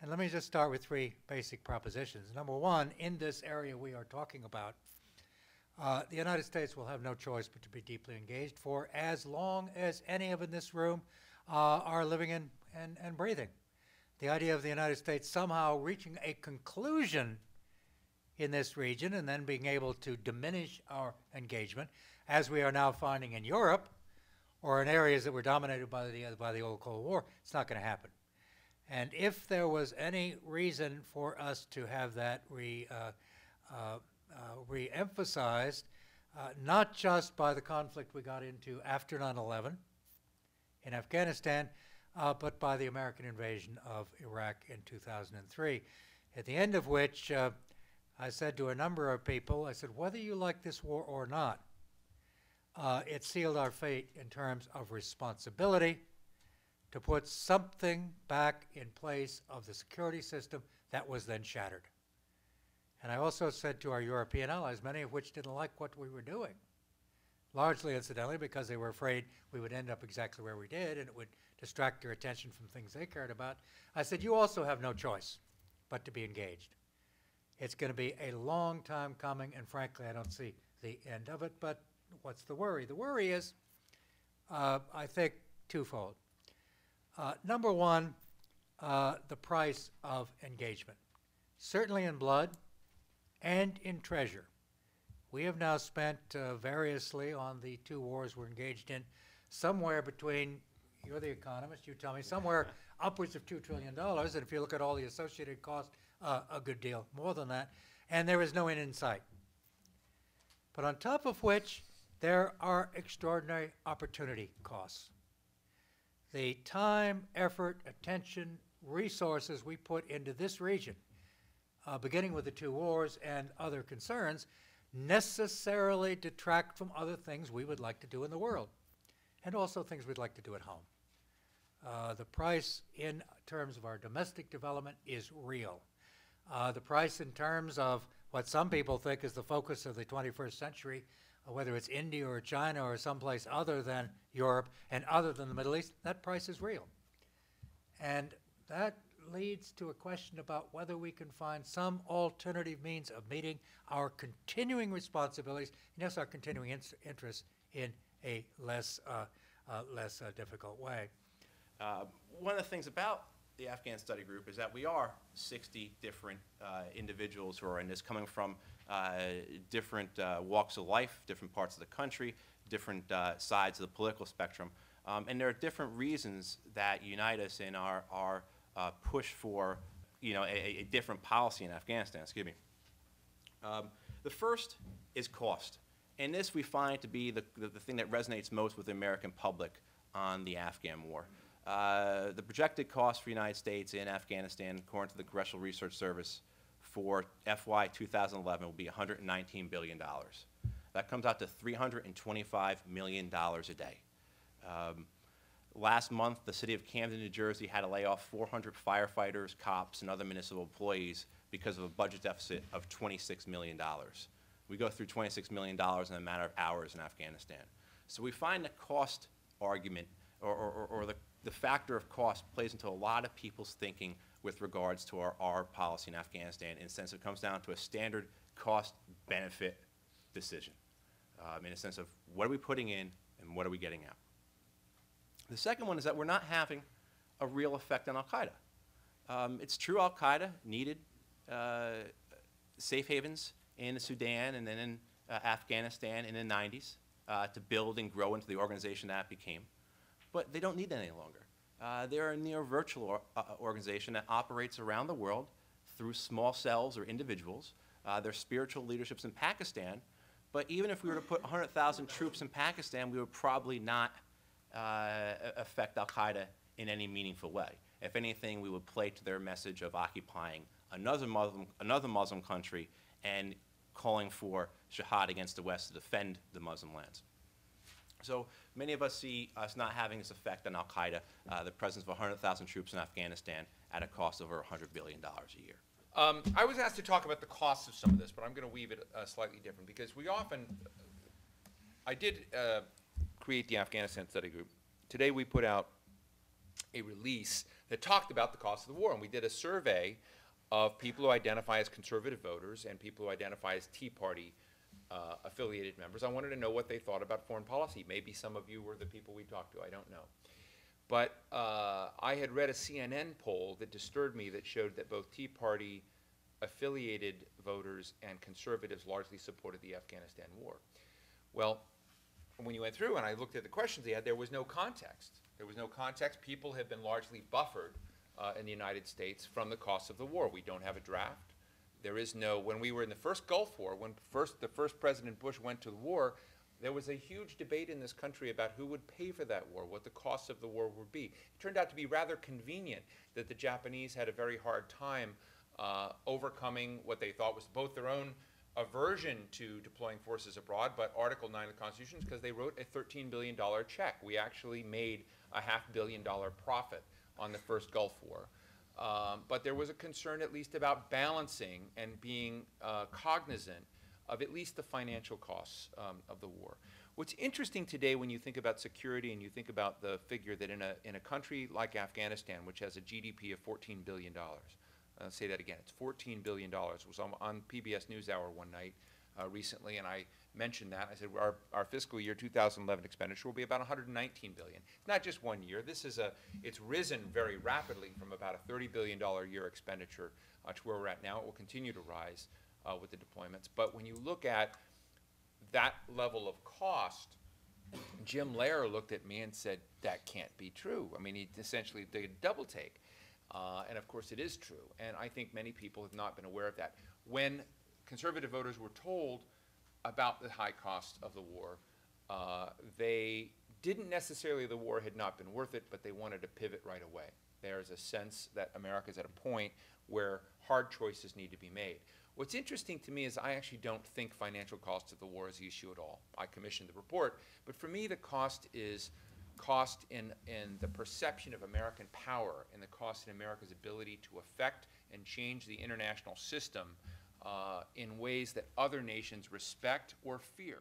And let me just start with three basic propositions. Number one, in this area we are talking about, the United States will have no choice but to be deeply engaged for as long as any of in this room are living and breathing. The idea of the United States somehow reaching a conclusion in this region and then being able to diminish our engagement, as we are now finding in Europe or in areas that were dominated by the old Cold War, it's not going to happen. And if there was any reason for us to have that re-emphasized, not just by the conflict we got into after 9/11 in Afghanistan, but by the American invasion of Iraq in 2003, at the end of which I said to a number of people, I said, whether you like this war or not, it sealed our fate in terms of responsibility to put something back in place of the security system that was then shattered. And I also said to our European allies, many of which didn't like what we were doing, largely incidentally because they were afraid we would end up exactly where we did and it would distract their attention from things they cared about. I said, you also have no choice but to be engaged. It's going to be a long time coming, and frankly, I don't see the end of it. But what's the worry? The worry is, I think, twofold. Number one, the price of engagement, certainly in blood and in treasure. We have now spent variously on the two wars we're engaged in, somewhere between, you're the economist, you tell me, somewhere upwards of $2 trillion, and if you look at all the associated costs, a good deal more than that, and there is no end in sight. But on top of which, there are extraordinary opportunity costs. The time, effort, attention, resources we put into this region, beginning with the two wars and other concerns, necessarily detract from other things we would like to do in the world, and also things we'd like to do at home. The price in terms of our domestic development is real. The price in terms of what some people think is the focus of the 21st century, whether it's India or China or someplace other than Europe and other than the Middle East, that price is real. And that leads to a question about whether we can find some alternative means of meeting our continuing responsibilities, and yes, our continuing interests in a less difficult way. One of the things about the Afghan Study Group is that we are 60 different individuals who are in this, coming from different walks of life, different parts of the country, different sides of the political spectrum. And there are different reasons that unite us in our push for, a different policy in Afghanistan. Excuse me. The first is cost. And this we find to be the thing that resonates most with the American public on the Afghan war. The projected cost for the United States in Afghanistan, according to the Congressional Research Service, for FY 2011 will be $119 billion. That comes out to $325 million a day. Last month, the city of Camden, New Jersey had to lay off 400 firefighters, cops, and other municipal employees because of a budget deficit of $26 million. We go through $26 million in a matter of hours in Afghanistan. So we find the cost argument or the factor of cost plays into a lot of people's thinking with regards to our policy in Afghanistan, in the sense it comes down to a standard cost-benefit decision, in a sense of what are we putting in and what are we getting out. The second one is that we're not having a real effect on al-Qaeda. It's true al-Qaeda needed safe havens in the Sudan and then in Afghanistan in the 90s to build and grow into the organization that it became. But they don't need that any longer. They're a near virtual organization that operates around the world through small cells or individuals. Their spiritual leaderships in Pakistan. But even if we were to put 100,000 troops in Pakistan, we would probably not affect al-Qaeda in any meaningful way. If anything, we would play to their message of occupying another Muslim country and calling for jihad against the West to defend the Muslim lands. So many of us see us not having this effect on al-Qaeda, the presence of 100,000 troops in Afghanistan at a cost of over $100 billion a year. I was asked to talk about the costs of some of this, but I'm going to weave it slightly different, because we often, I did create the Afghanistan Study Group. Today we put out a release that talked about the cost of the war. And we did a survey of people who identify as conservative voters and people who identify as Tea Party affiliated members. I wanted to know what they thought about foreign policy. Maybe some of you were the people we talked to, I don't know. But I had read a CNN poll that disturbed me that showed that both Tea Party affiliated voters and conservatives largely supported the Afghanistan war. Well, when you went through and I looked at the questions they had, there was no context. There was no context. People have been largely buffered in the United States from the cost of the war. We don't have a draft. There is no, when we were in the first Gulf War, when the first President Bush went to the war, there was a huge debate in this country about who would pay for that war, what the cost of the war would be. It turned out to be rather convenient that the Japanese had a very hard time overcoming what they thought was both their own aversion to deploying forces abroad, but Article 9 of the Constitution, because they wrote a $13 billion check. We actually made a $500 million profit on the first Gulf War. But there was a concern at least about balancing and being cognizant of at least the financial costs of the war. What's interesting today when you think about security and you think about the figure that in a country like Afghanistan, which has a GDP of $14 billion, I'll say that again, it's $14 billion. It was on PBS NewsHour one night recently, and I mentioned that. I said our fiscal year 2011 expenditure will be about $119 billion. It's not just 1 year. It's risen very rapidly from about a $30 billion a year expenditure to where we're at now. It will continue to rise with the deployments. But when you look at that level of cost, Jim Lehrer looked at me and said, that can't be true. I mean, he essentially did a double take. And of course it is true. And I think many people have not been aware of that. When conservative voters were told about the high cost of the war, they didn't necessarily, the war had not been worth it, but they wanted to pivot right away. There's a sense that America's at a point where hard choices need to be made. What's interesting to me is I actually don't think financial cost of the war is the issue at all. I commissioned the report, but for me the cost is cost in the perception of American power and the cost in America's ability to affect and change the international system in ways that other nations respect or fear.